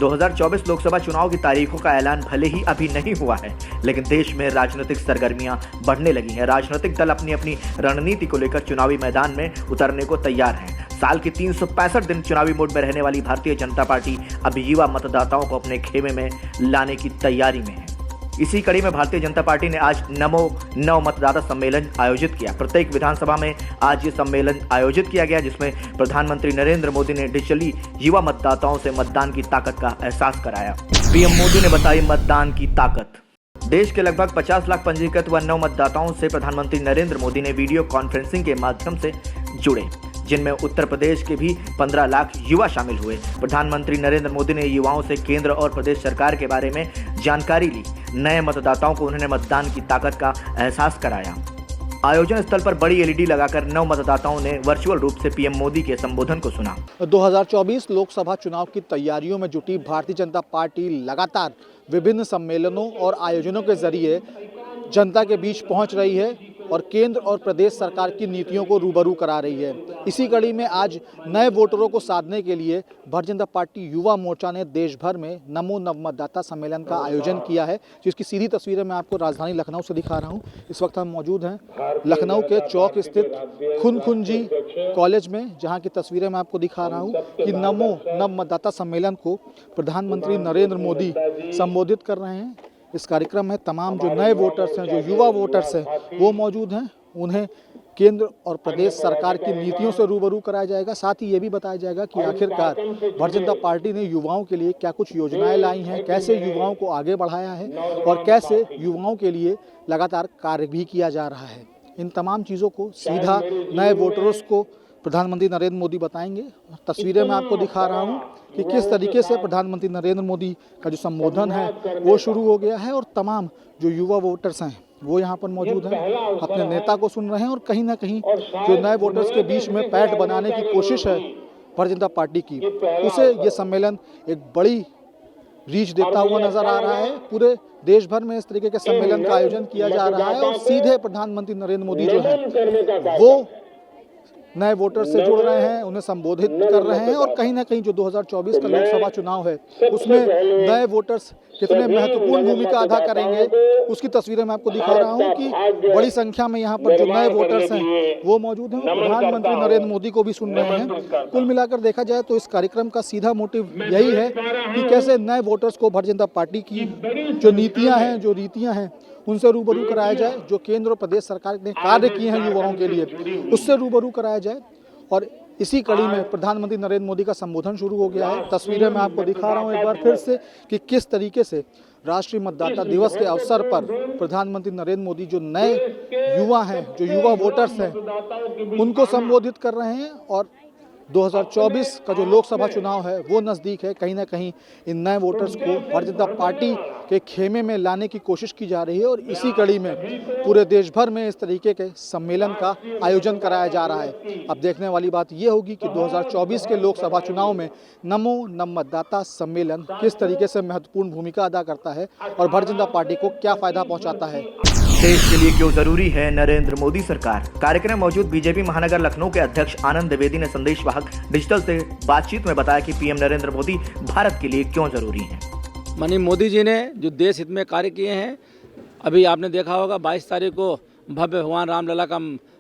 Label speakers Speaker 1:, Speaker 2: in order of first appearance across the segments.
Speaker 1: 2024 लोकसभा चुनाव की तारीखों का ऐलान भले ही अभी नहीं हुआ है, लेकिन देश में राजनीतिक सरगर्मियां बढ़ने लगी हैं। राजनीतिक दल अपनी अपनी रणनीति को लेकर चुनावी मैदान में उतरने को तैयार हैं। साल के 365 दिन चुनावी मोड में रहने वाली भारतीय जनता पार्टी अब युवा मतदाताओं को अपने खेमे में लाने की तैयारी में है। इसी कड़ी में भारतीय जनता पार्टी ने आज नमो नव मतदाता सम्मेलन आयोजित किया। प्रत्येक विधानसभा में आज ये सम्मेलन आयोजित किया गया, जिसमें प्रधानमंत्री नरेंद्र मोदी ने डिजिटली युवा मतदाताओं से मतदान की ताकत का एहसास कराया। पीएम मोदी ने बताई मतदान की ताकत। देश के लगभग 50 लाख पंजीकृत व नव मतदाताओं से प्रधानमंत्री नरेंद्र मोदी ने वीडियो कॉन्फ्रेंसिंग के माध्यम से जुड़े, जिनमें उत्तर प्रदेश के भी 15 लाख युवा शामिल हुए। प्रधानमंत्री नरेंद्र मोदी ने युवाओं से केंद्र और प्रदेश सरकार के बारे में जानकारी ली। नए मतदाताओं को उन्होंने मतदान की ताकत का एहसास कराया। आयोजन स्थल पर बड़ी एलईडी लगाकर नव मतदाताओं ने वर्चुअल रूप से पीएम मोदी के संबोधन को सुना।
Speaker 2: 2024 लोकसभा चुनाव की तैयारियों में जुटी भारतीय जनता पार्टी लगातार विभिन्न सम्मेलनों और आयोजनों के जरिए जनता के बीच पहुंच रही है और केंद्र और प्रदेश सरकार की नीतियों को रूबरू करा रही है। इसी कड़ी में आज नए वोटरों को साधने के लिए भारतीय जनता पार्टी युवा मोर्चा ने देश भर में नमो नव मतदाता सम्मेलन का आयोजन किया है, जिसकी सीधी तस्वीरें मैं आपको राजधानी लखनऊ से दिखा रहा हूं। इस वक्त हम मौजूद हैं लखनऊ के चौक स्थित खुनखुनजी कॉलेज में, जहां की तस्वीरें मैं आपको दिखा रहा हूं कि नमो नव मतदाता सम्मेलन को प्रधानमंत्री नरेंद्र मोदी संबोधित कर रहे हैं। इस कार्यक्रम में तमाम जो नए वोटर्स हैं, जो युवा वोटर्स हैं, वो मौजूद हैं। उन्हें केंद्र और प्रदेश सरकार की नीतियों से रूबरू कराया जाएगा। साथ ही ये भी बताया जाएगा कि आखिरकार भारतीय जनता पार्टी ने युवाओं के लिए क्या कुछ योजनाएं लाई हैं, कैसे युवाओं को आगे बढ़ाया है और कैसे युवाओं के लिए लगातार कार्य भी किया जा रहा है। इन तमाम चीज़ों को सीधा नए वोटर्स को प्रधानमंत्री नरेंद्र मोदी बताएंगे। तस्वीरें मैं आपको दिखा रहा हूं कि किस तरीके से प्रधानमंत्री नरेंद्र मोदी का जो संबोधन है वो शुरू हो गया है और तमाम जो युवा वोटर्स हैं वो यहाँ पर मौजूद हैं, अपने नेता को सुन रहे हैं और कहीं ना कहीं जो नए वोटर्स के बीच में पैठ बनाने की कोशिश है भारतीय जनता पार्टी की, उसे ये सम्मेलन एक बड़ी रीच देता हुआ नजर आ रहा है। पूरे देश भर में इस तरीके के सम्मेलन का आयोजन किया जा रहा है और सीधे प्रधानमंत्री नरेंद्र मोदी जो है वो नए वोटर से जुड़ रहे हैं, उन्हें संबोधित कर रहे हैं और कहीं ना कहीं जो 2024 का लोकसभा चुनाव है उसमें नए वोटर्स कितने महत्वपूर्ण भूमिका अदा करेंगे उसकी तस्वीरें मैं आपको दिखा रहा हूं कि बड़ी संख्या में यहाँ पर जो नए वोटर्स हैं वो मौजूद हैं। प्रधानमंत्री नरेंद्र मोदी को भी सुन रहे हैं। कुल मिलाकर देखा जाए तो इस कार्यक्रम का सीधा मोटिव यही है कि कैसे नए वोटर्स को भारतीय जनता पार्टी की जो नीतियाँ हैं, जो रीतियाँ हैं, उनसे रूबरू कराया जाए। जो केंद्र और प्रदेश सरकार ने कार्य किए हैं युवाओं के लिए उससे रूबरू कराया जाए। और इसी कड़ी में प्रधानमंत्री नरेंद्र मोदी का संबोधन शुरू हो गया है। तस्वीरें मैं आपको दिखा रहा हूं एक बार फिर से कि किस तरीके से राष्ट्रीय मतदाता दिवस के अवसर पर प्रधानमंत्री नरेंद्र मोदी जो नए युवा हैं, जो युवा वोटर्स हैं, उनको संबोधित कर रहे हैं। और 2024 का जो लोकसभा चुनाव है वो नज़दीक है। कहीं ना कहीं इन नए वोटर्स को भारतीय जनता पार्टी के खेमे में लाने की कोशिश की जा रही है और इसी कड़ी में पूरे देश भर में इस तरीके के सम्मेलन का आयोजन कराया जा रहा है। अब देखने वाली बात ये होगी कि 2024 के लोकसभा चुनाव में नमो नव मतदाता सम्मेलन किस तरीके से महत्वपूर्ण भूमिका अदा करता है और भारतीय जनता पार्टी को क्या फायदा पहुँचाता है।
Speaker 1: देश के लिए क्यों जरूरी है नरेंद्र मोदी सरकार। कार्यक्रम में मौजूद बीजेपी महानगर लखनऊ के अध्यक्ष आनंद द्विवेदी ने संदेश वाहक डिजिटल से बातचीत में बताया कि पीएम नरेंद्र मोदी भारत के लिए क्यों जरूरी हैं।
Speaker 3: माननीय मोदी जी ने जो देश हित में कार्य किए हैं, अभी आपने देखा होगा 22 तारीख को भव्य भगवान रामलला का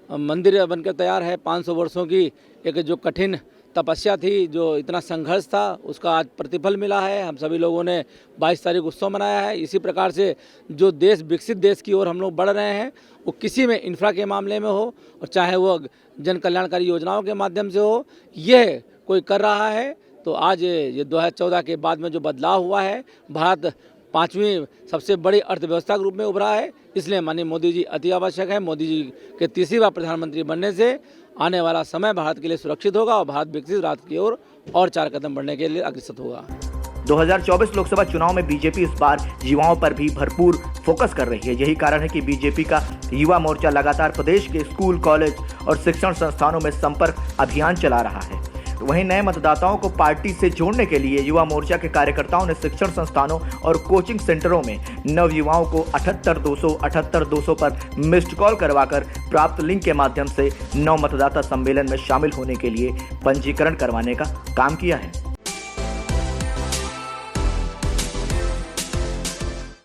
Speaker 3: मंदिर बनकर तैयार है। 500 वर्षों की एक जो कठिन तपस्या थी, जो इतना संघर्ष था, उसका आज प्रतिफल मिला है। हम सभी लोगों ने 22 तारीख उत्सव मनाया है। इसी प्रकार से जो देश विकसित देश की ओर हम लोग बढ़ रहे हैं, वो किसी में इंफ्रा के मामले में हो और चाहे वो जन कल्याणकारी योजनाओं के माध्यम से हो, यह कोई कर रहा है। तो आज ये 2014 के बाद में जो बदलाव हुआ है, भारत 5वीं सबसे बड़ी अर्थव्यवस्था के रूप में उभरा है। इसलिए माननीय मोदी जी अति आवश्यक है। मोदी जी के तीसरी बार प्रधानमंत्री बनने से आने वाला समय भारत के लिए सुरक्षित होगा और भारत विकसित राष्ट्र की ओर और 4 कदम बढ़ने के लिए अग्रसर होगा।
Speaker 1: 2024 लोकसभा चुनाव में बीजेपी इस बार युवाओं पर भी भरपूर फोकस कर रही है। यही कारण है कि बीजेपी का युवा मोर्चा लगातार प्रदेश के स्कूल, कॉलेज और शिक्षण संस्थानों में संपर्क अभियान चला रहा है। वहीं नए मतदाताओं को पार्टी से जोड़ने के लिए युवा मोर्चा के कार्यकर्ताओं ने शिक्षण संस्थानों और कोचिंग सेंटरों में नव युवाओं को 78-200 पर मिस्ड कॉल करवाकर प्राप्त लिंक के माध्यम से नव मतदाता सम्मेलन में शामिल होने के लिए पंजीकरण करवाने का काम किया है।